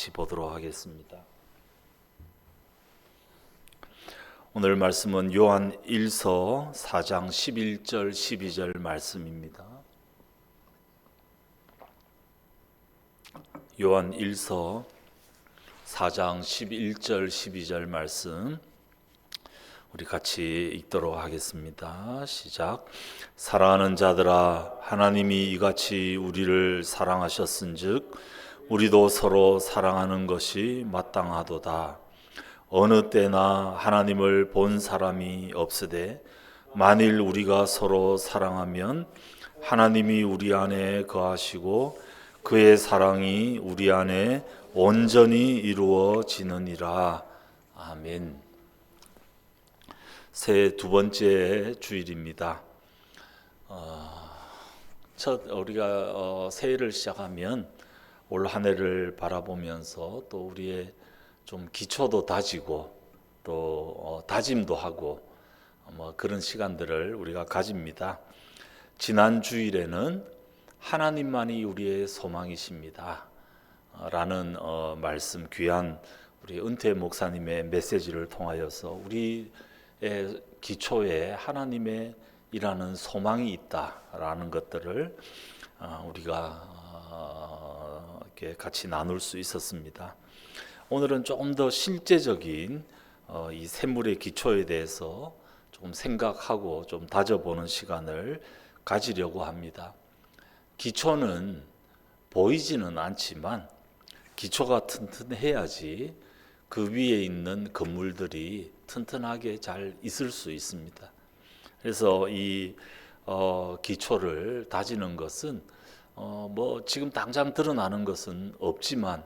같이 보도록 하겠습니다. 오늘 말씀은 요한 1서 4장 11절 12절 말씀입니다. 요한 1서 4장 11절 12절 말씀 우리 같이 읽도록 하겠습니다. 시작. 사랑하는 자들아, 하나님이 이같이 우리를 사랑하셨은즉 우리도 서로 사랑하는 것이 마땅하도다. 어느 때나 하나님을 본 사람이 없으되 만일 우리가 서로 사랑하면 하나님이 우리 안에 거하시고 그의 사랑이 우리 안에 온전히 이루어지느니라. 아멘. 새해 두 번째 주일입니다. 우리가 새해를 시작하면 올 한 해를 바라보면서 또 우리의 좀 기초도 다지고 또 다짐도 하고 그런 시간들을 우리가 가집니다. 지난 주일에는 하나님만이 우리의 소망이십니다 라는 말씀, 귀한 우리 은퇴 목사님의 메시지를 통하여서 우리의 기초에 하나님의 일하는 소망이 있다라는 것들을 우리가 이렇게 같이 나눌 수 있었습니다. 오늘은 조금 더 실제적인 이 샘물의 기초에 대해서 좀 생각하고 좀 다져보는 시간을 가지려고 합니다. 기초는 보이지는 않지만 기초가 튼튼해야지 그 위에 있는 건물들이 튼튼하게 잘 있을 수 있습니다. 그래서 이 기초를 다지는 것은 지금 당장 드러나는 것은 없지만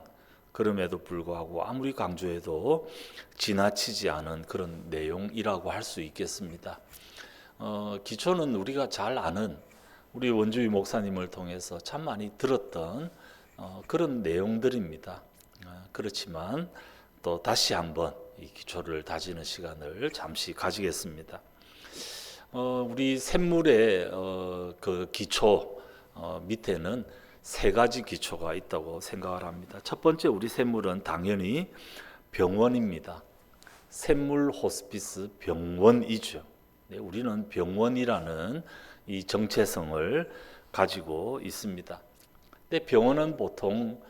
그럼에도 불구하고 아무리 강조해도 지나치지 않은 그런 내용이라고 할 수 있겠습니다. 기초는 우리가 잘 아는 우리 원주희 목사님을 통해서 참 많이 들었던 그런 내용들입니다. 그렇지만 또 다시 한번 이 기초를 다지는 시간을 잠시 가지겠습니다. 우리 샘물의 그 기초 밑에는 세 가지 기초가 있다고 생각을 합니다. 첫 번째 우리 샘물은 당연히 병원입니다. 샘물 호스피스 병원이죠. 네, 우리는 병원이라는 이 정체성을 가지고 있습니다. 근데 병원은 보통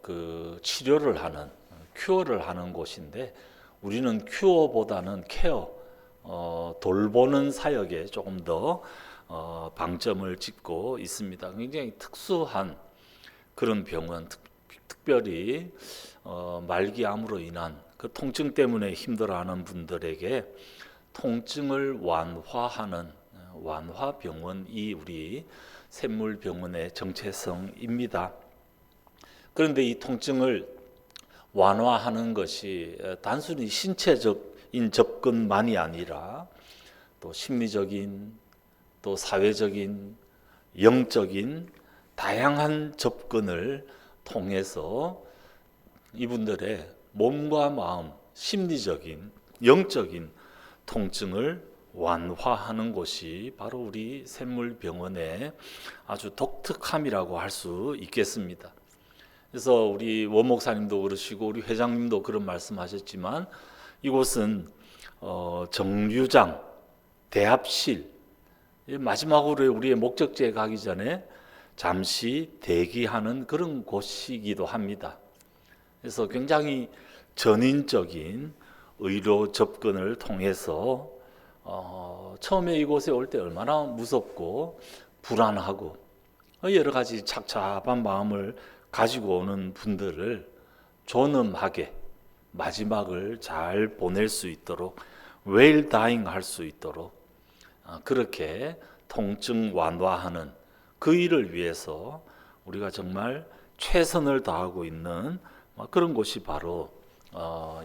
그 치료를 하는 큐어를 하는 곳인데 우리는 큐어보다는 케어, 돌보는 사역에 조금 더 방점을 찍고 있습니다. 굉장히 특수한 그런 병원, 특별히 말기암으로 인한 그 통증 때문에 힘들어하는 분들에게 통증을 완화하는 완화병원이 우리 샘물병원의 정체성입니다. 그런데 이 통증을 완화하는 것이 단순히 신체적인 접근만이 아니라 또 심리적인 또 사회적인 영적인 다양한 접근을 통해서 이분들의 몸과 마음, 심리적인 영적인 통증을 완화하는 곳이 바로 우리 샘물병원의 아주 독특함이라고 할 수 있겠습니다. 그래서 우리 원 목사님도 그러시고 우리 회장님도 그런 말씀하셨지만 이곳은 정류장, 대합실, 마지막으로 우리의 목적지에 가기 전에 잠시 대기하는 그런 곳이기도 합니다. 그래서 굉장히 전인적인 의료 접근을 통해서 처음에 이곳에 올 때 얼마나 무섭고 불안하고 여러 가지 착잡한 마음을 가지고 오는 분들을 존엄하게 마지막을 잘 보낼 수 있도록 웰 다잉 할 수 있도록 그렇게 통증 완화하는 그 일을 위해서 우리가 정말 최선을 다하고 있는 그런 곳이 바로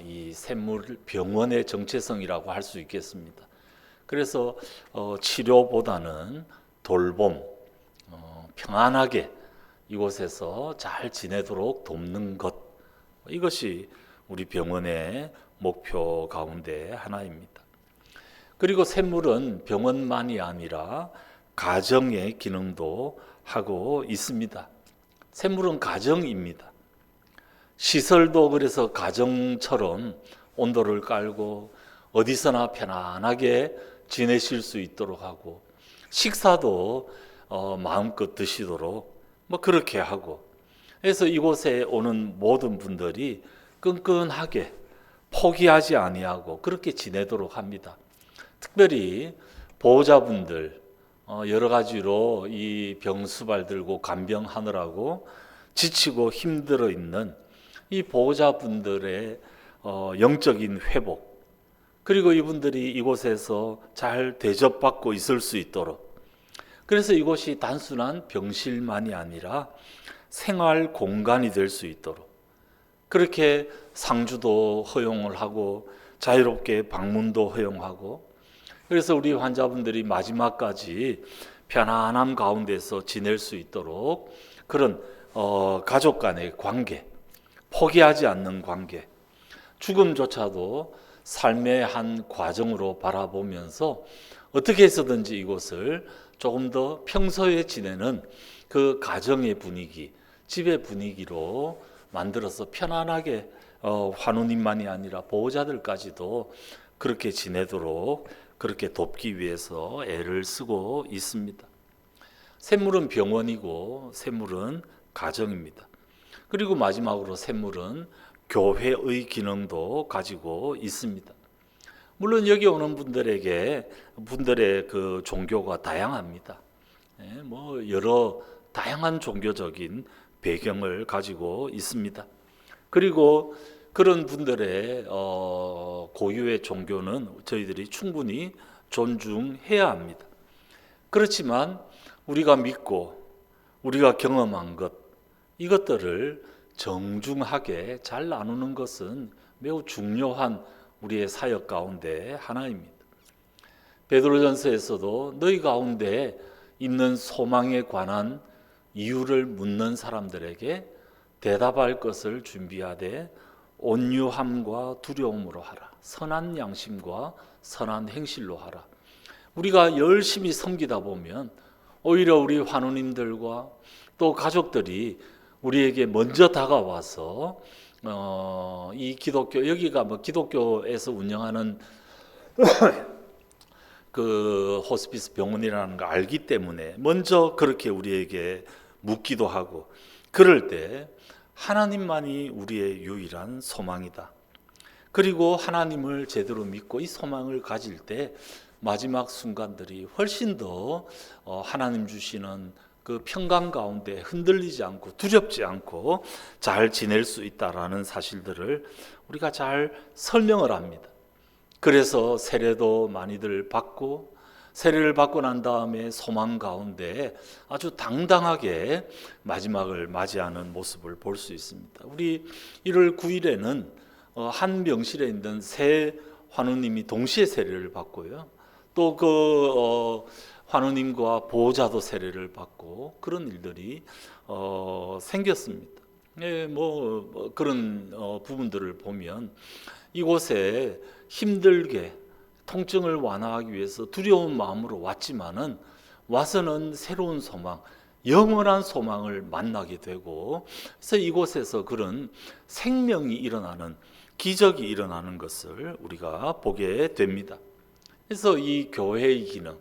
이 샘물병원의 정체성이라고 할 수 있겠습니다. 그래서 치료보다는 돌봄, 평안하게 이곳에서 잘 지내도록 돕는 것, 이것이 우리 병원의 목표 가운데 하나입니다. 그리고 샘물은 병원만이 아니라 가정의 기능도 하고 있습니다. 샘물은 가정입니다. 시설도 그래서 가정처럼 온도를 깔고 어디서나 편안하게 지내실 수 있도록 하고, 식사도 마음껏 드시도록 뭐 그렇게 하고, 그래서 이곳에 오는 모든 분들이 끈끈하게 포기하지 아니하고 그렇게 지내도록 합니다. 특별히 보호자분들, 여러 가지로 이 병수발 들고 간병하느라고 지치고 힘들어 있는 이 보호자분들의 영적인 회복, 그리고 이분들이 이곳에서 잘 대접받고 있을 수 있도록, 그래서 이곳이 단순한 병실만이 아니라 생활 공간이 될 수 있도록 그렇게 상주도 허용을 하고 자유롭게 방문도 허용하고, 그래서 우리 환자분들이 마지막까지 편안함 가운데서 지낼 수 있도록 그런 가족 간의 관계, 포기하지 않는 관계, 죽음조차도 삶의 한 과정으로 바라보면서 어떻게 해서든지 이곳을 조금 더 평소에 지내는 그 가정의 분위기, 집의 분위기로 만들어서 편안하게 환우님만이 아니라 보호자들까지도 그렇게 지내도록 그렇게 돕기 위해서 애를 쓰고 있습니다. 샘물은 병원이고 샘물은 가정입니다. 그리고 마지막으로 샘물은 교회의 기능도 가지고 있습니다. 물론 여기 오는 분들의 그 종교가 다양합니다. 뭐 여러 다양한 종교적인 배경을 가지고 있습니다. 그리고 그런 분들의 고유의 종교는 저희들이 충분히 존중해야 합니다. 그렇지만 우리가 믿고 우리가 경험한 것, 이것들을 정중하게 잘 나누는 것은 매우 중요한 우리의 사역 가운데 하나입니다. 베드로전서에서도 너희 가운데 있는 소망에 관한 이유를 묻는 사람들에게 대답할 것을 준비하되 온유함과 두려움으로 하라. 선한 양심과 선한 행실로 하라. 우리가 열심히 섬기다 보면 오히려 우리 환우님들과 또 가족들이 우리에게 먼저 다가와서 이 기독교, 여기가 뭐 기독교에서 운영하는 그 호스피스 병원이라는 걸 알기 때문에 먼저 그렇게 우리에게 묻기도 하고, 그럴 때 하나님만이 우리의 유일한 소망이다. 그리고 하나님을 제대로 믿고 이 소망을 가질 때 마지막 순간들이 훨씬 더 하나님 주시는 그 평강 가운데 흔들리지 않고 두렵지 않고 잘 지낼 수 있다라는 사실들을 우리가 잘 설명을 합니다. 그래서 세례도 많이들 받고, 세례를 받고 난 다음에 소망 가운데 아주 당당하게 마지막을 맞이하는 모습을 볼 수 있습니다. 우리 1월 9일에는 한 병실에 있는 세 환우님이 동시에 세례를 받고요. 또 그 환우님과 보호자도 세례를 받고 그런 일들이 생겼습니다. 뭐 그런 부분들을 보면 이곳에 힘들게 통증을 완화하기 위해서 두려운 마음으로 왔지만은 와서는 새로운 소망, 영원한 소망을 만나게 되고, 그래서 이곳에서 그런 생명이 일어나는, 기적이 일어나는 것을 우리가 보게 됩니다. 그래서 이 교회의 기능,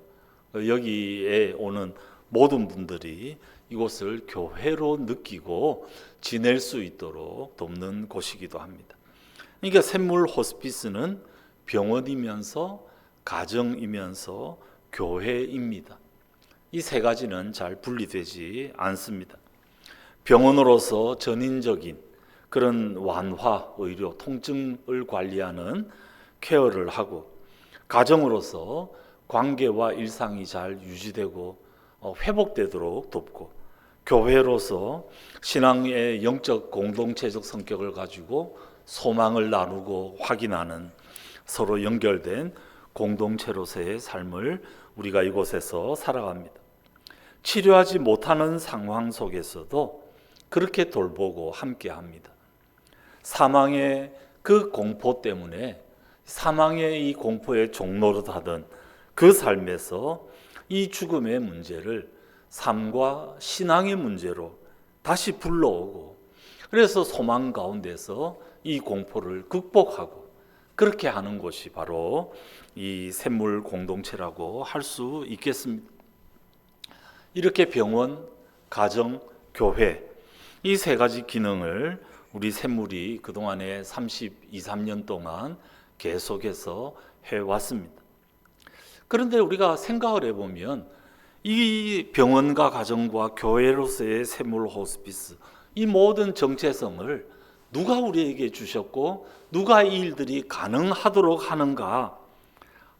여기에 오는 모든 분들이 이곳을 교회로 느끼고 지낼 수 있도록 돕는 곳이기도 합니다. 그러니까 샘물 호스피스는 병원이면서 가정이면서 교회입니다. 이 세 가지는 잘 분리되지 않습니다. 병원으로서 전인적인 그런 완화, 의료, 통증을 관리하는 케어를 하고, 가정으로서 관계와 일상이 잘 유지되고 회복되도록 돕고, 교회로서 신앙의 영적 공동체적 성격을 가지고 소망을 나누고 확인하는 서로 연결된 공동체로서의 삶을 우리가 이곳에서 살아갑니다. 치료하지 못하는 상황 속에서도 그렇게 돌보고 함께합니다. 사망의 그 공포 때문에 사망의 이 공포의 종노릇하던 그 삶에서 이 죽음의 문제를 삶과 신앙의 문제로 다시 불러오고, 그래서 소망 가운데서 이 공포를 극복하고 그렇게 하는 것이 바로 이 샘물 공동체라고 할 수 있겠습니다. 이렇게 병원, 가정, 교회 이 세 가지 기능을 우리 샘물이 그동안에 33년 동안 계속해서 해왔습니다. 그런데 우리가 생각을 해보면 이 병원과 가정과 교회로서의 샘물 호스피스 이 모든 정체성을 누가 우리에게 주셨고 누가 이 일들이 가능하도록 하는가?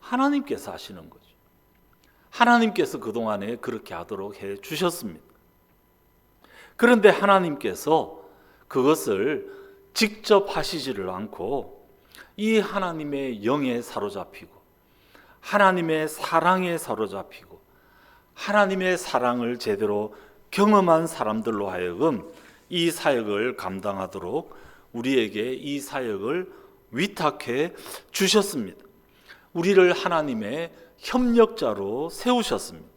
하나님께서 하시는 거죠. 하나님께서 그동안에 그렇게 하도록 해 주셨습니다. 그런데 하나님께서 그것을 직접 하시지를 않고 이 하나님의 영에 사로잡히고 하나님의 사랑에 사로잡히고 하나님의 사랑을 제대로 경험한 사람들로 하여금 이 사역을 감당하도록 우리에게 이 사역을 위탁해 주셨습니다. 우리를 하나님의 협력자로 세우셨습니다.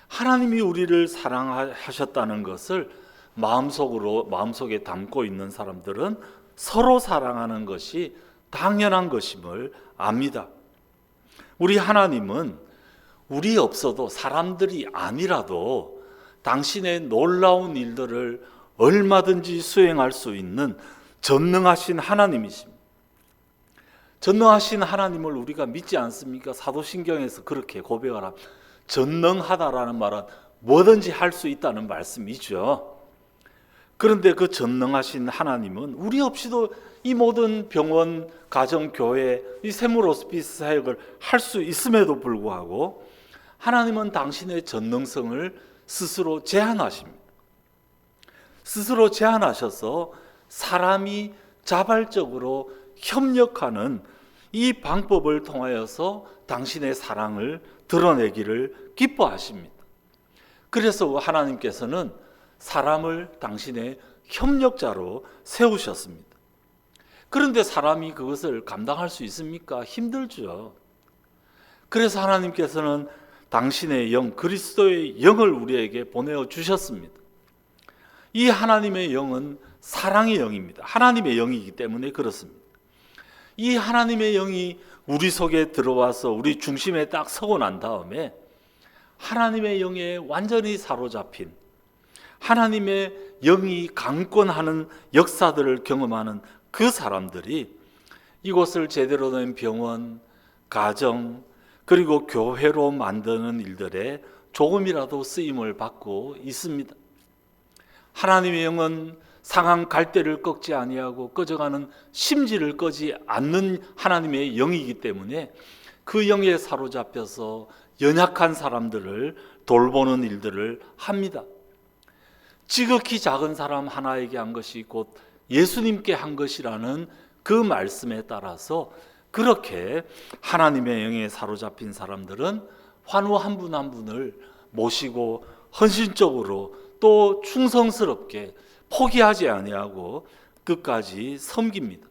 하나님이 우리를 사랑하셨다는 것을 마음속에 담고 있는 사람들은 서로 사랑하는 것이 당연한 것임을 압니다. 우리 하나님은 우리 없어도 사람들이 아니라도 당신의 놀라운 일들을 얼마든지 수행할 수 있는 전능하신 하나님이십니다. 전능하신 하나님을 우리가 믿지 않습니까? 사도신경에서 그렇게 고백을 합니다. 전능하다라는 말은 뭐든지 할 수 있다는 말씀이죠. 그런데 그 전능하신 하나님은 우리 없이도 이 모든 병원, 가정, 교회, 이 샘물 호스피스 사역을 할 수 있음에도 불구하고 하나님은 당신의 전능성을 스스로 제한하십니다. 스스로 제한하셔서 사람이 자발적으로 협력하는 이 방법을 통하여서 당신의 사랑을 드러내기를 기뻐하십니다. 그래서 하나님께서는 사람을 당신의 협력자로 세우셨습니다. 그런데 사람이 그것을 감당할 수 있습니까? 힘들죠. 그래서 하나님께서는 당신의 영, 그리스도의 영을 우리에게 보내어 주셨습니다. 이 하나님의 영은 사랑의 영입니다. 하나님의 영이기 때문에 그렇습니다. 이 하나님의 영이 우리 속에 들어와서 우리 중심에 딱 서고 난 다음에 하나님의 영에 완전히 사로잡힌 하나님의 영이 강권하는 역사들을 경험하는 그 사람들이 이곳을 제대로 된 병원, 가정, 그리고 교회로 만드는 일들에 조금이라도 쓰임을 받고 있습니다. 하나님의 영은 상한 갈대를 꺾지 아니하고 꺼져가는 심지를 끄지 않는 하나님의 영이기 때문에 그 영에 사로잡혀서 연약한 사람들을 돌보는 일들을 합니다. 지극히 작은 사람 하나에게 한 것이 곧 예수님께 한 것이라는 그 말씀에 따라서 그렇게 하나님의 영에 사로잡힌 사람들은 환우 한 분 한 분을 모시고 헌신적으로 또 충성스럽게 포기하지 아니하고 끝까지 섬깁니다.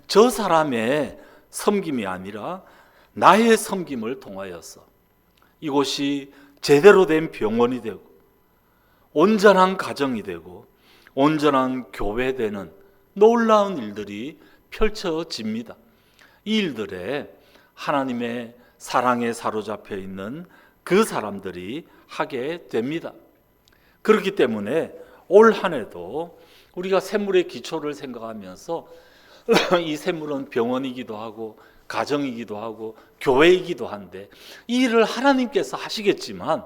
저 사람의 섬김이 아니라 나의 섬김을 통하여서 이곳이 제대로 된 병원이 되고 온전한 가정이 되고 온전한 교회 되는 놀라운 일들이 펼쳐집니다. 이 일들에 하나님의 사랑에 사로잡혀 있는 그 사람들이 하게 됩니다. 그렇기 때문에 올 한 해도 우리가 샘물의 기초를 생각하면서 이 샘물은 병원이기도 하고 가정이기도 하고 교회이기도 한데 이 일을 하나님께서 하시겠지만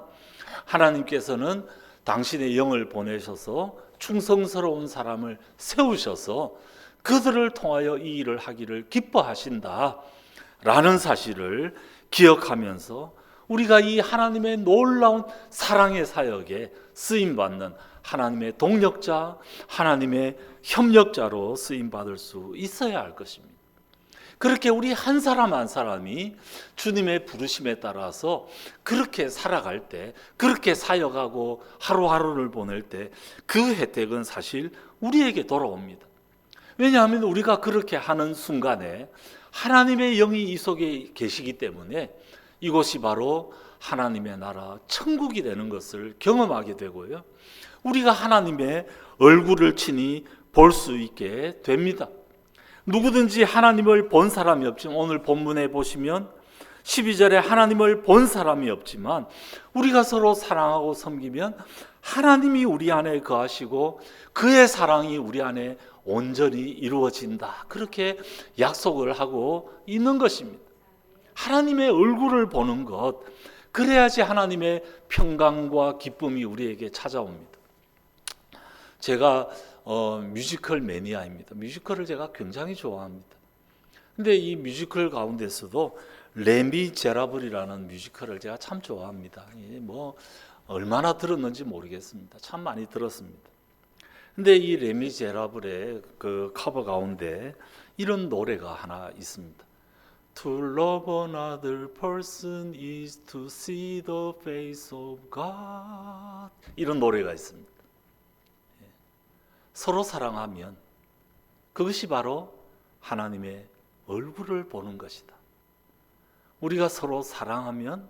하나님께서는 당신의 영을 보내셔서 충성스러운 사람을 세우셔서 그들을 통하여 이 일을 하기를 기뻐하신다라는 사실을 기억하면서 우리가 이 하나님의 놀라운 사랑의 사역에 쓰임받는 하나님의 동력자, 하나님의 협력자로 쓰임받을 수 있어야 할 것입니다. 그렇게 우리 한 사람 한 사람이 주님의 부르심에 따라서 그렇게 살아갈 때, 그렇게 사역하고 하루하루를 보낼 때 그 혜택은 사실 우리에게 돌아옵니다. 왜냐하면 우리가 그렇게 하는 순간에 하나님의 영이 이 속에 계시기 때문에 이곳이 바로 하나님의 나라, 천국이 되는 것을 경험하게 되고요. 우리가 하나님의 얼굴을 친히 볼 수 있게 됩니다. 누구든지 하나님을 본 사람이 없지만, 오늘 본문에 보시면 12절에 하나님을 본 사람이 없지만 우리가 서로 사랑하고 섬기면 하나님이 우리 안에 거하시고 그의 사랑이 우리 안에 온전히 이루어진다, 그렇게 약속을 하고 있는 것입니다. 하나님의 얼굴을 보는 것, 그래야지 하나님의 평강과 기쁨이 우리에게 찾아옵니다. 제가 뮤지컬 매니아입니다. 뮤지컬을 제가 굉장히 좋아합니다. 근데 이 뮤지컬 가운데서도 레미제라블이라는 뮤지컬을 제가 참 좋아합니다. 뭐 얼마나 들었는지 모르겠습니다. 참 많이 들었습니다. 근데 이 레미제라블의 그 커버 가운데 이런 노래가 하나 있습니다. To love another person is to see the face of God. 이런 노래가 있습니다. 서로 사랑하면 그것이 바로 하나님의 얼굴을 보는 것이다. 우리가 서로 사랑하면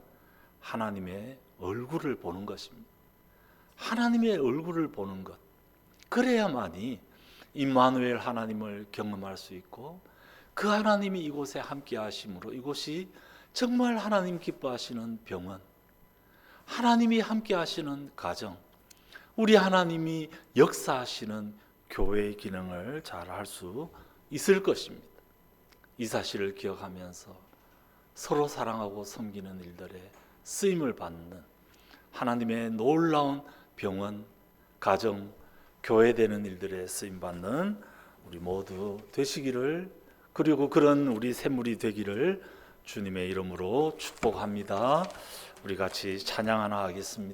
하나님의 얼굴을 보는 것입니다. 하나님의 얼굴을 보는 것, 그래야만이 임마누엘 하나님을 경험할 수 있고 그 하나님이 이곳에 함께 하심으로 이곳이 정말 하나님 기뻐하시는 병원, 하나님이 함께 하시는 가정, 우리 하나님이 역사하시는 교회의 기능을 잘 할 수 있을 것입니다. 이 사실을 기억하면서 서로 사랑하고 섬기는 일들에 쓰임을 받는 하나님의 놀라운 병원, 가정, 교회 되는 일들에 쓰임 받는 우리 모두 되시기를, 그리고 그런 우리 샘물이 되기를 주님의 이름으로 축복합니다. 우리 같이 찬양 하나 하겠습니다.